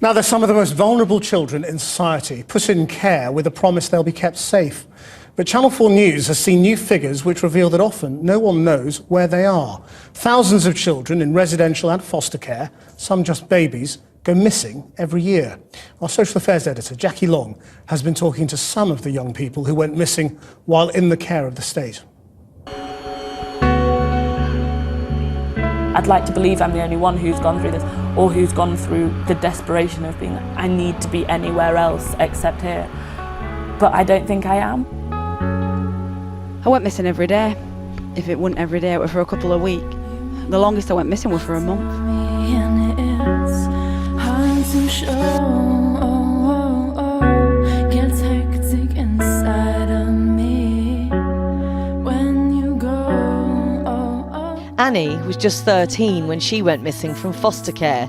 Now, they're some of the most vulnerable children in society, put in care with a promise they'll be kept safe. But Channel 4 News has seen new figures which reveal that often no one knows where they are. Thousands of children in residential and foster care, some just babies, go missing every year. Our social affairs editor, Jackie Long, has been talking to some of the young people who went missing while in the care of the state. I'd like to believe I'm the only one who's gone through this, or who's gone through the desperation of being, I need to be anywhere else except here. But I don't think I am. I went missing every day. If it wasn't every day, it was for a couple of weeks. The longest I went missing was for a month. Annie was just 13 when she went missing from foster care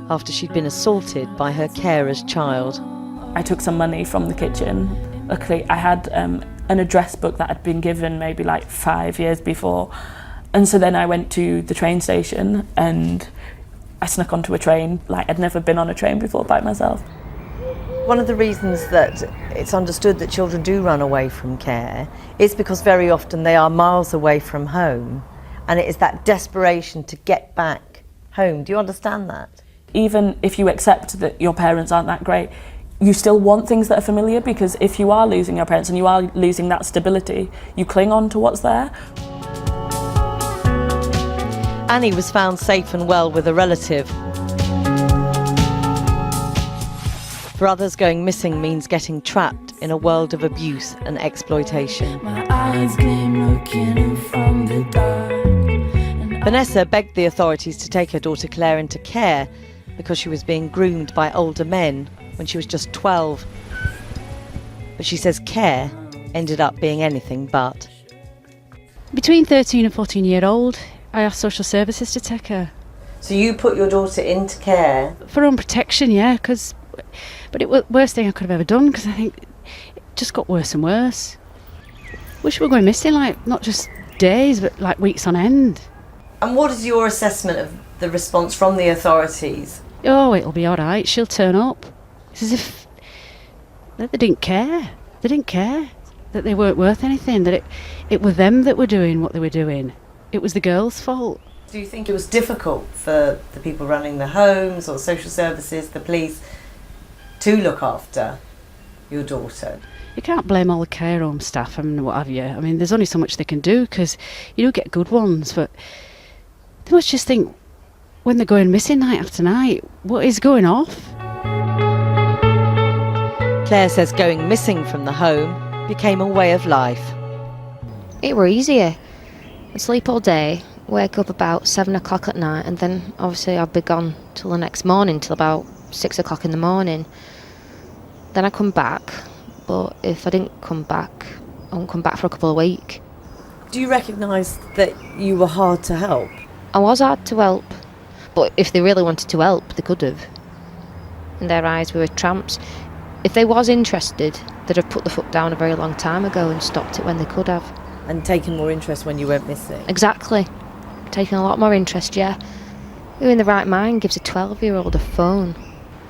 after she'd been assaulted by her carer's child. I took some money from the kitchen. Luckily, I had an address book that had been given maybe like 5 years before. And so then I went to the train station and I snuck onto a train. Like, I'd never been on a train before by myself. One of the reasons that it's understood that children do run away from care is because very often they are miles away from home. And it is that desperation to get back home. Do you understand that? Even if you accept that your parents aren't that great, you still want things that are familiar, because if you are losing your parents and you are losing that stability, you cling on to what's there. Annie was found safe and well with a relative. For others, going missing means getting trapped in a world of abuse and exploitation. My eyes gleam looking from the dark. Vanessa begged the authorities to take her daughter Claire into care because she was being groomed by older men when she was just 12. But she says care ended up being anything but. Between 13 and 14-year-old, I asked social services to take her. So you put your daughter into care? For her own protection, yeah, but it was the worst thing I could have ever done, because I think it just got worse and worse. Wish we were going missing, like, not just days, but like weeks on end. And what is your assessment of the response from the authorities? Oh, it'll be all right, she'll turn up. It's as if they didn't care. They didn't care that they weren't worth anything, that it was them that were doing what they were doing. It was the girls' fault. Do you think it was difficult for the people running the homes or social services, the police, to look after your daughter? You can't blame all the care home staff and what have you. I mean, there's only so much they can do, because you do get good ones, but they must just think, when they're going missing night after night, what is going off? Claire says going missing from the home became a way of life. It were easier. I'd sleep all day, wake up about 7 o'clock at night, and then obviously I'd be gone till the next morning, till about 6 o'clock in the morning. Then I come back, but if I didn't come back, I won't come back for a couple of weeks. Do you recognise that you were hard to help? I was hard to help, but if they really wanted to help, they could have. In their eyes, we were tramps. If they was interested, they'd have put the foot down a very long time ago and stopped it when they could have. And taken more interest when you went missing? Exactly. Taking a lot more interest, yeah. Who in the right mind gives a 12-year-old a phone?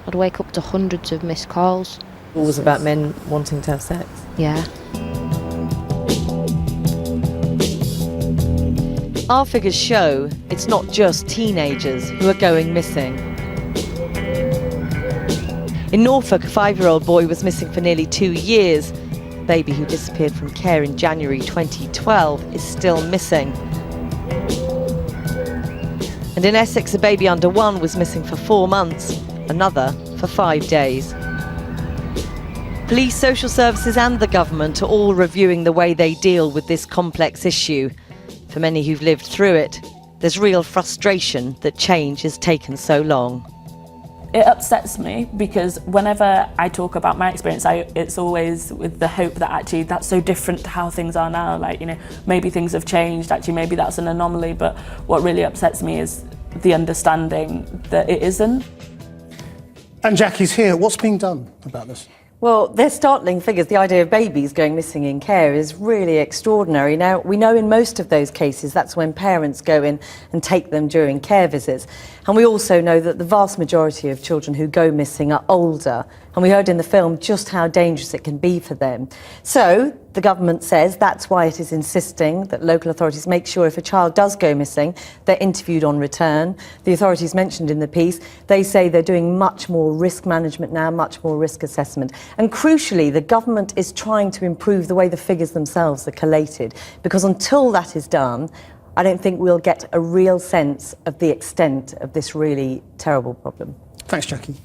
I'd wake up to hundreds of missed calls. Always about men wanting to have sex? Yeah. Our figures show it's not just teenagers who are going missing. In Norfolk, a 5-year-old boy was missing for nearly 2 years. The baby who disappeared from care in January 2012 is still missing. And in Essex, a baby under 1 was missing for 4 months, another for 5 days. Police, social services and the government are all reviewing the way they deal with this complex issue. For many who've lived through it, there's real frustration that change has taken so long. It upsets me because whenever I talk about my experience, it's always with the hope that actually that's so different to how things are now. Like, you know, maybe things have changed, actually maybe that's an anomaly, but what really upsets me is the understanding that it isn't. And Jackie's here. What's being done about this? Well, they're startling figures. The idea of babies going missing in care is really extraordinary. Now, we know in most of those cases that's when parents go in and take them during care visits. And we also know that the vast majority of children who go missing are older. And we heard in the film just how dangerous it can be for them. So the government says that's why it is insisting that local authorities make sure if a child does go missing, they're interviewed on return. The authorities mentioned in the piece, they say they're doing much more risk management now, much more risk assessment. And crucially, the government is trying to improve the way the figures themselves are collated, because until that is done, I don't think we'll get a real sense of the extent of this really terrible problem. Thanks, Jackie.